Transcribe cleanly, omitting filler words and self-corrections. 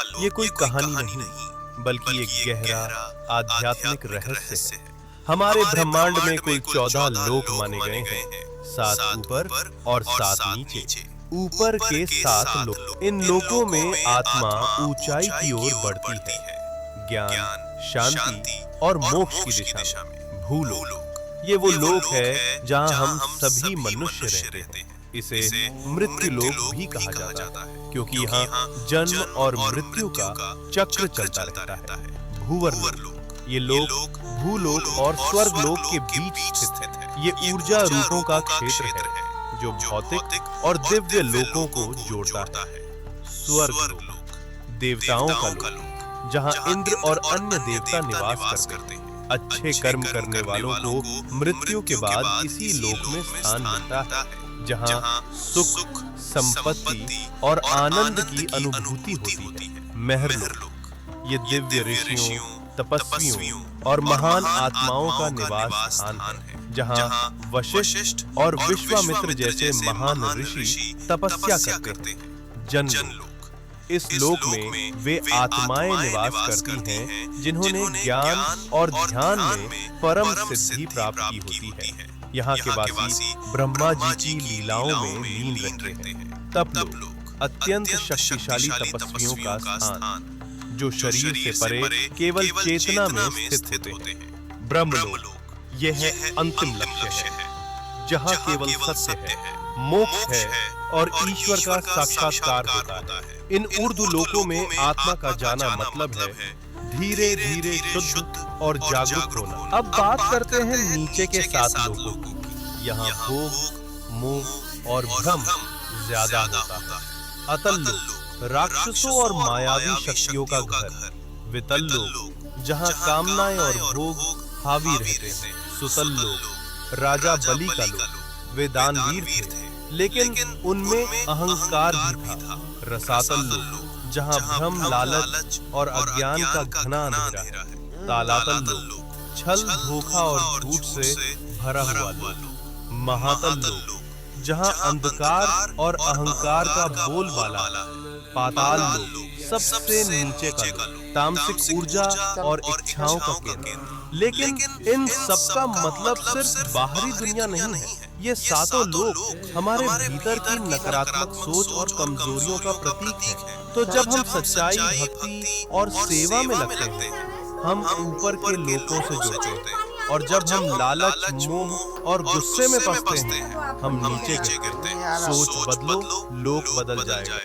ये कोई कहानी नहीं, बल्कि एक गहरा आध्यात्मिक रहस्य है। हमारे ब्रह्मांड में कुल 14 लोक माने गए हैं, 7 ऊपर और 7 नीचे। ऊपर के 7 लोक, इन लोकों में आत्मा ऊंचाई की ओर बढ़ती है, ज्ञान, शांति और मोक्ष की दिशा में। भूलोक, ये वो लोक है जहां हम सभी मनुष्य रहते हैं। इसे मृत्यु लोक भी कहा जाता है, क्योंकि यहाँ जन्म और मृत्यु का चक्र चलता रहता है। भूवर लोक, ये लोक भूलोक और स्वर्ग लोक के बीच स्थित है। ये ऊर्जा रूपों का क्षेत्र है जो भौतिक और दिव्य लोकों को जोड़ता है। स्वर्ग लोक, देवताओं का लोक, जहाँ इंद्र और अन्य देवता निवास करते हैं। अच्छे कर्म करने वालों को मृत्यु के बाद इसी लोक में स्थान मिलता है, जहाँ सुख, संपत्ति और आनंद की अनुभूति होती है। महरलोक, ये दिव्य ऋषियों, तपस्वियों और महान आत्माओं का निवास स्थान है, जहाँ वशिष्ठ और विश्वामित्र जैसे महान ऋषि तपस्या करते हैं। जनलोक, इस लोक में वे आत्माएं निवास करती हैं जिन्होंने ज्ञान और ध्यान में परम सिद्धि प्राप्त की होती है। यहाँ के वासी ब्रह्मा जी की लीलाओं में लीन रहते हैं। तप लोक, अत्यंत शक्तिशाली तपस्वियों का स्थान, जो शरीर से परे केवल चेतना में स्थित होते हैं। ब्रह्मलोक, यह है अंतिम लक्ष्य है, जहाँ केवल सत्य है, मोक्ष है और ईश्वर का साक्षात्कार होता है। इन ऊर्ध्व लोकों में आत्मा का जाना मतलब है धीरे धीरे शुद्ध और जागरूक होना। अब बात करते हैं नीचे के 7 लोकों की। यहाँ भोग, मोह और भ्रम ज्यादा होता है। अतल लोक, राक्षसों और मायावी शक्तियों का घर। वितल लोक, जहाँ कामनाएं और भोग हावी रहते हैं। सुतल लोक, राजा बलि का लोक, वे दानवीर थे, लेकिन उनमें अहंकार भी था। रसातल लोक, जहाँ भ्रम, लालच और अज्ञान का घना अंधेरा है। तालातल लोक, छल, धोखा और झूठ से भरा हुआ लोक। महातल लोक, जहाँ अंधकार और अहंकार का बोलबाला। पाताल लोक, सबसे नीचे का लोक, तामसिक ऊर्जा और इच्छाओं का केंद्र। लेकिन इन सबका मतलब सिर्फ बाहरी दुनिया नहीं है। ये 7 लोक हमारे भीतर की नकारात्मक सोच और कमजोरियों का प्रतीक है। तो जब हम सच्चाई, भक्ति और सेवा में लगते हैं, हम ऊपर के लोकों से जुड़ते हैं, और जब हम लालच, मोह और गुस्से में फंसते हैं, हम नीचे गिरते हैं। सोच बदलो, लोक बदल जाएगा।